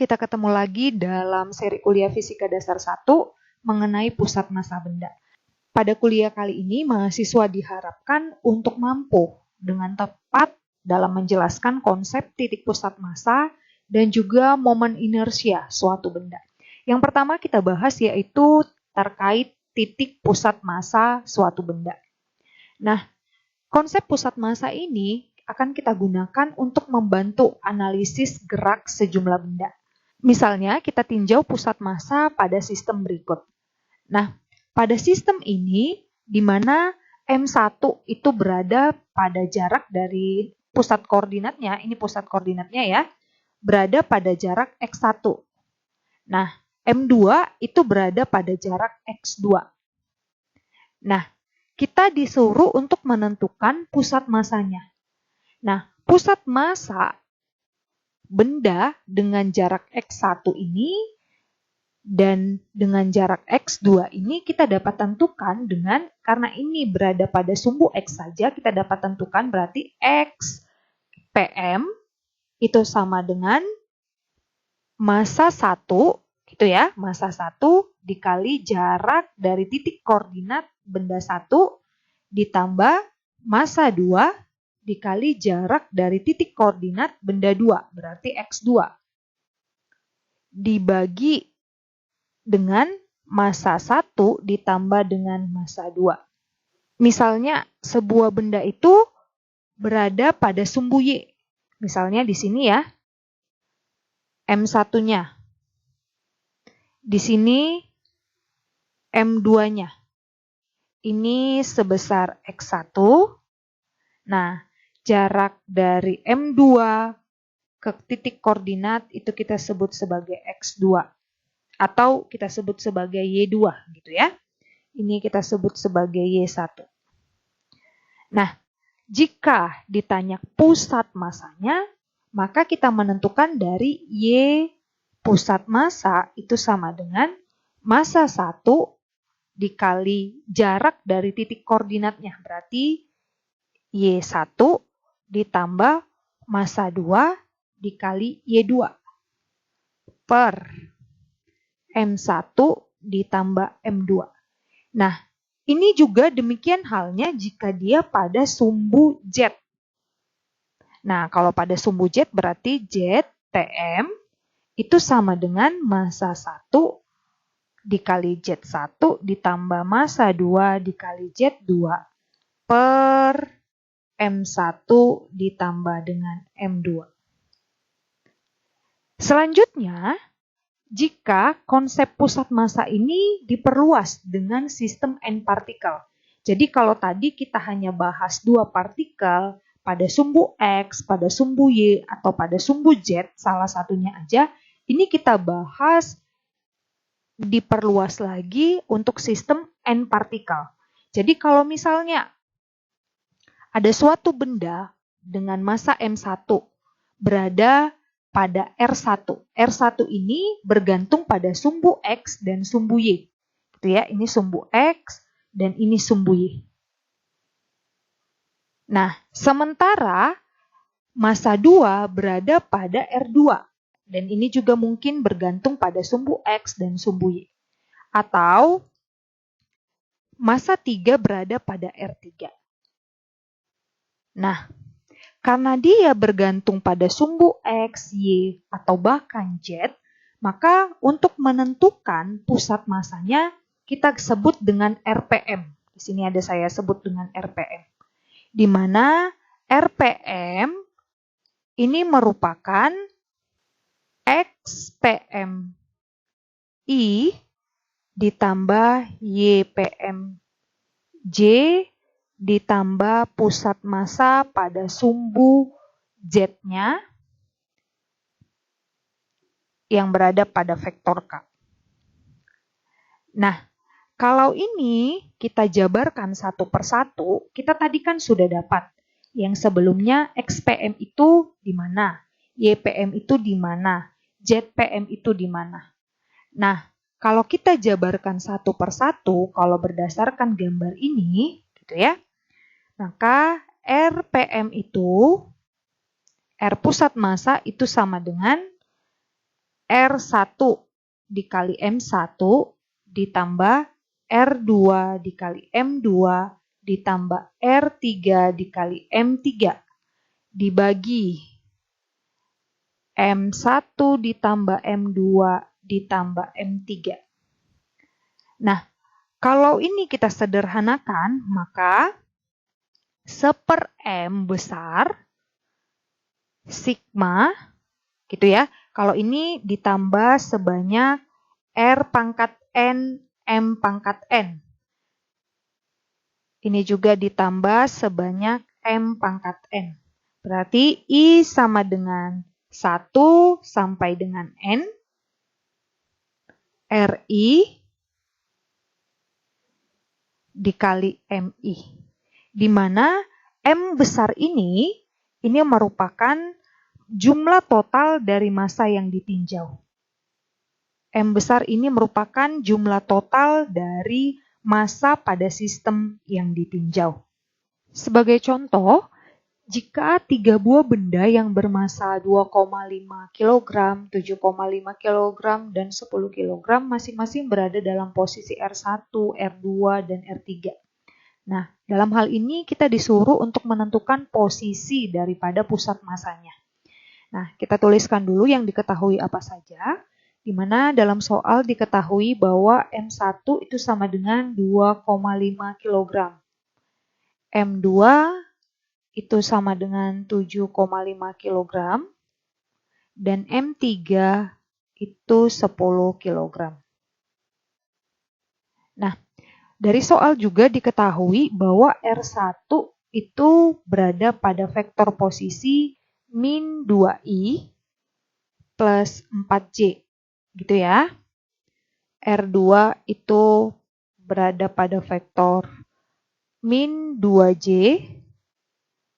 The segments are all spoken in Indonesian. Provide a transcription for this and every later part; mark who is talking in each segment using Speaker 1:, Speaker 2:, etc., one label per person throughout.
Speaker 1: kita ketemu lagi dalam seri kuliah Fisika Dasar 1 mengenai pusat massa benda. Pada kuliah kali ini, mahasiswa diharapkan untuk mampu dengan tepat dalam menjelaskan konsep titik pusat massa dan juga momen inersia suatu benda. Yang pertama kita bahas yaitu terkait titik pusat massa suatu benda. Nah, konsep pusat massa ini akan kita gunakan untuk membantu analisis gerak sejumlah benda. Misalnya, kita tinjau pusat massa pada sistem berikut. Nah, pada sistem ini, di mana M1 itu berada pada jarak dari pusat koordinatnya, ini pusat koordinatnya ya, berada pada jarak X1. Nah, M2 itu berada pada jarak X2. Nah, kita disuruh untuk menentukan pusat massanya. Nah, pusat massa benda dengan jarak X1 ini dan dengan jarak X2 ini kita dapat tentukan dengan, karena ini berada pada sumbu X saja, kita dapat tentukan berarti X PM itu sama dengan massa 1, gitu ya, massa 1 dikali jarak dari titik koordinat benda 1 ditambah massa 2 dikali jarak dari titik koordinat benda 2, berarti X2. Dibagi dengan massa 1 ditambah dengan massa 2. Misalnya, sebuah benda itu berada pada sumbu Y. Misalnya di sini ya, M1-nya. Di sini M2-nya. Ini sebesar X1. Nah, jarak dari M2 ke titik koordinat itu kita sebut sebagai X2 atau kita sebut sebagai Y2 gitu ya. Ini kita sebut sebagai Y1. Nah, jika ditanya pusat massanya, maka kita menentukan dari Y pusat massa itu sama dengan massa 1 dikali jarak dari titik koordinatnya, berarti Y1 ditambah massa 2 dikali Y2 per M1 ditambah M2. Nah, ini juga demikian halnya jika dia pada sumbu Z. Nah, kalau pada sumbu Z berarti Z TM itu sama dengan massa 1 dikali Z1 ditambah massa 2 dikali Z2 per M1 ditambah dengan M2. Selanjutnya, jika konsep pusat massa ini diperluas dengan sistem N partikel. Jadi kalau tadi kita hanya bahas 2 partikel pada sumbu X, pada sumbu Y, atau pada sumbu Z, salah satunya aja, ini kita bahas diperluas lagi untuk sistem N partikel. Jadi kalau misalnya ada suatu benda dengan massa M1 berada pada R1. R1 ini bergantung pada sumbu X dan sumbu Y. Gitu ya, ini sumbu X dan ini sumbu Y. Nah, sementara massa 2 berada pada R2. Dan ini juga mungkin bergantung pada sumbu X dan sumbu Y. Atau massa 3 berada pada R3. Nah, karena dia bergantung pada sumbu X, Y, atau bahkan Z, maka untuk menentukan pusat massanya kita sebut dengan RPM. Di sini ada saya sebut dengan RPM. Di mana RPM ini merupakan XPM I ditambah YPM J ditambah pusat massa pada sumbu Z-nya yang berada pada vektor K. Nah, kalau ini kita jabarkan satu persatu, kita tadi kan sudah dapat yang sebelumnya XPM itu di mana, YPM itu di mana, ZPM itu di mana. Nah, kalau kita jabarkan satu persatu, kalau berdasarkan gambar ini, gitu ya, maka RPM itu, R pusat massa itu sama dengan R1 dikali M1 ditambah R2 dikali M2 ditambah R3 dikali M3 dibagi M1 ditambah M2 ditambah M3. Nah, kalau ini kita sederhanakan, maka 1/M besar sigma, gitu ya. Kalau ini ditambah sebanyak R pangkat N, M pangkat N. Ini juga ditambah sebanyak M pangkat N. Berarti I sama dengan 1 sampai dengan N, RI dikali MI. Di mana M besar ini merupakan jumlah total dari massa yang ditinjau. M besar ini merupakan jumlah total dari massa pada sistem yang ditinjau. Sebagai contoh, jika 3 buah benda yang bermassa 2,5 kg, 7,5 kg, dan 10 kg masing-masing berada dalam posisi R1, R2, dan R3. Nah, dalam hal ini kita disuruh untuk menentukan posisi daripada pusat massanya. Nah, kita tuliskan dulu yang diketahui apa saja, di mana dalam soal diketahui bahwa M1 itu sama dengan 2,5 kg. M2 itu sama dengan 7,5 kg, dan M3 itu 10 kg. Nah, dari soal juga diketahui bahwa R1 itu berada pada vektor posisi min 2i plus 4j, gitu ya. R2 itu berada pada vektor min 2j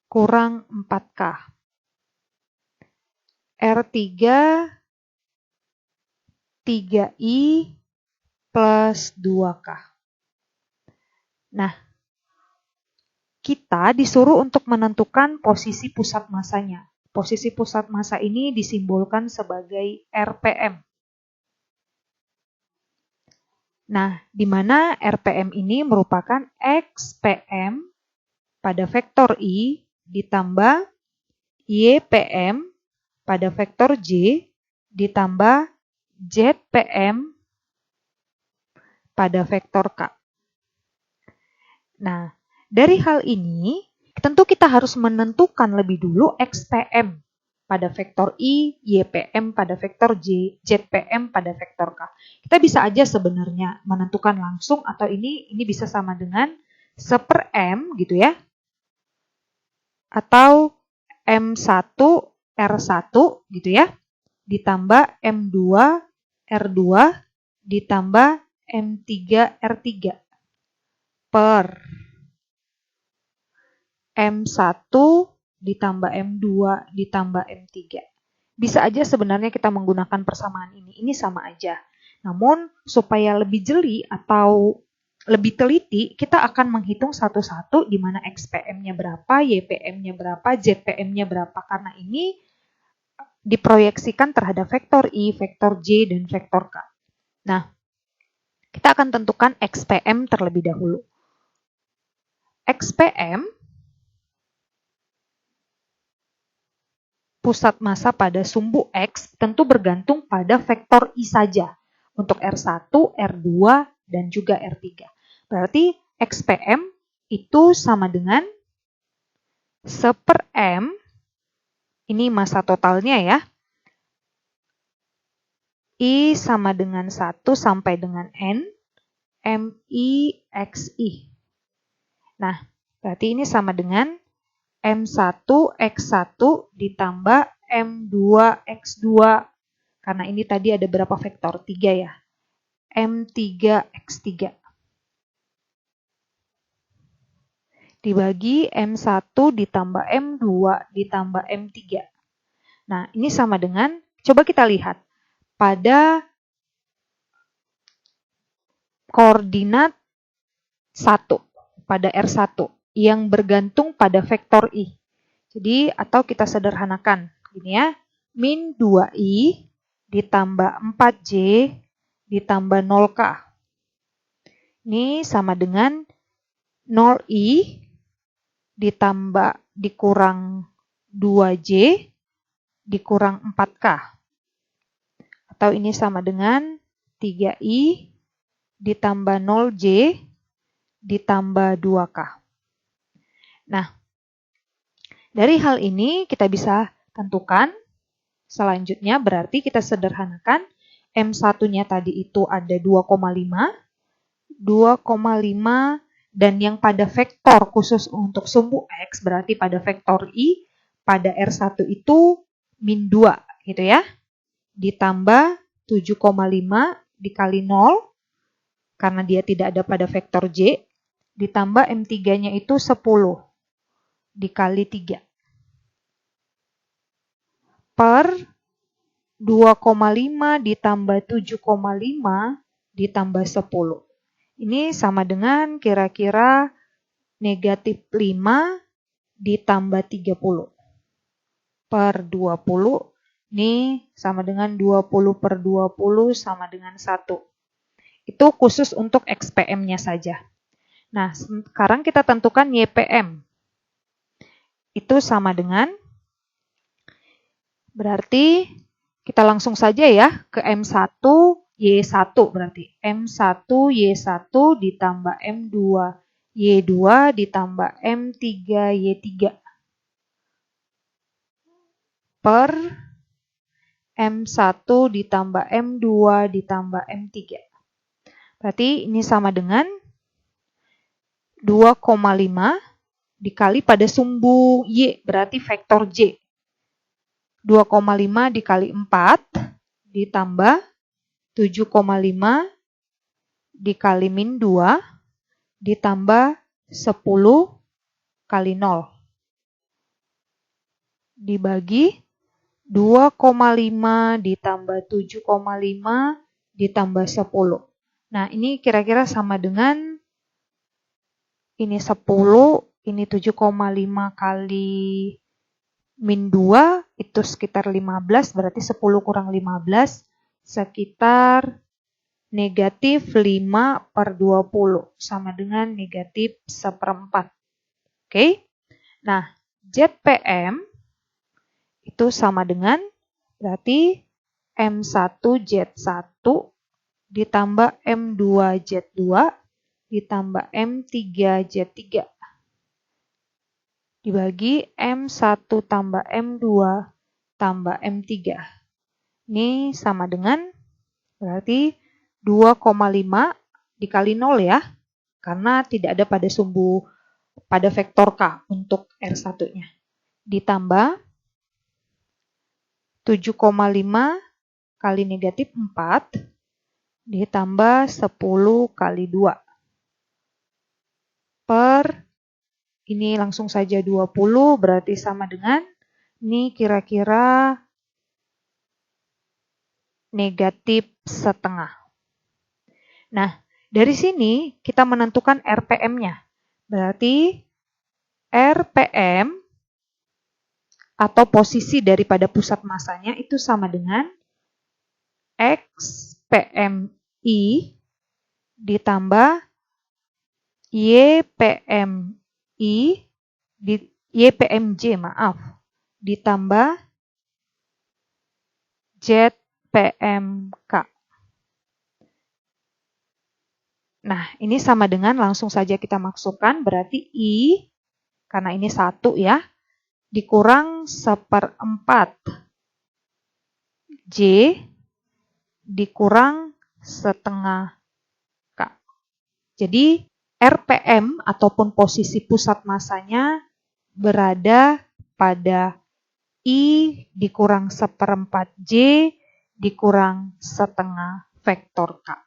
Speaker 1: kurang 4K. R3 3I plus 2K. Nah, kita disuruh untuk menentukan posisi pusat massanya. Posisi pusat massa ini disimbolkan sebagai RPM. Nah, di mana RPM ini merupakan XPM pada vektor I ditambah YPM pada vektor J ditambah ZPM pada vektor K. Nah, dari hal ini tentu kita harus menentukan lebih dulu XPM pada vektor I, YPM pada vektor J, ZPM pada vektor K. Kita bisa aja sebenarnya menentukan langsung atau ini bisa sama dengan 1/M gitu ya. Atau M1 R1 gitu ya. Ditambah M2 R2 ditambah M3 R3 per M1 ditambah M2 ditambah M3. Bisa aja sebenarnya kita menggunakan persamaan ini. Ini sama aja. Namun supaya lebih jeli atau lebih teliti, kita akan menghitung satu-satu di mana XPM-nya berapa, YPM-nya berapa, ZPM-nya berapa. Karena ini diproyeksikan terhadap vektor I, vektor J, dan vektor K. Nah, kita akan tentukan XPM terlebih dahulu. XPM pusat massa pada sumbu X tentu bergantung pada vektor I saja untuk R1, R2, dan juga R3. Berarti XPM itu sama dengan 1/M, ini massa totalnya ya, I sama dengan 1 sampai dengan N, MI XI. Nah, berarti ini sama dengan M1 X1 ditambah M2 X2. Karena ini tadi ada berapa vektor? 3 ya. M3 X3. Dibagi M1 ditambah M2 ditambah M3. Nah, ini sama dengan, coba kita lihat. Pada koordinat 1, pada R1, yang bergantung pada vektor I. Jadi, atau kita sederhanakan, gini ya, min 2I ditambah 4J ditambah 0K. Ini sama dengan 0I dikurang 2J dikurang 4K. Atau ini sama dengan 3I ditambah 0J ditambah 2K. Nah, dari hal ini kita bisa tentukan selanjutnya, berarti kita sederhanakan M1-nya tadi itu ada 2,5 dan yang pada vektor khusus untuk sumbu X berarti pada vektor I pada R1 itu min 2 gitu ya. Ditambah 7,5 dikali 0 karena dia tidak ada pada vektor J, ditambah M3-nya itu 10 dikali 3 per 2,5 ditambah 7,5 ditambah 10. Ini sama dengan kira-kira negatif 5 ditambah 30 per 20. Ini sama dengan 20 per 20 sama dengan 1. Itu khusus untuk XPM-nya saja. Nah, sekarang kita tentukan YPM. Itu sama dengan, berarti kita langsung saja ya ke M1 Y1 berarti M1 Y1 ditambah M2 Y2 ditambah M3 Y3 per M1 ditambah M2 ditambah M3. Berarti ini sama dengan 2,5 dikali pada sumbu Y berarti vektor J. 2,5 dikali 4 ditambah 7,5 dikali min 2 ditambah 10 kali 0 dibagi 2,5 ditambah 7,5 ditambah 10. Nah, ini kira-kira sama dengan ini 10, ini 7,5 kali min 2 itu sekitar 15, berarti 10 kurang 15 sekitar negatif 5 per 20 sama dengan negatif 1/4. Oke. Nah, ZPM itu sama dengan berarti M1Z1 ditambah M2Z2 ditambah M3Z3 dibagi M1 tambah M2 tambah M3. Ini sama dengan berarti 2,5 dikali 0 ya, karena tidak ada pada sumbu pada vektor K untuk R1-nya. Ditambah 7,5 kali negatif 4 ditambah 10 kali 2 per ini langsung saja 20 berarti sama dengan ini kira-kira negatif setengah. Nah, dari sini kita menentukan RPM-nya. Berarti RPM atau posisi daripada pusat masanya itu sama dengan XPMI ditambah YPMJ ditambah ZPMK. Nah, ini sama dengan langsung saja kita masukkan berarti I karena ini 1 ya dikurang 1/4 J dikurang setengah K. Jadi RPM ataupun posisi pusat masanya berada pada I dikurang 1/4 J dikurang setengah vektor K.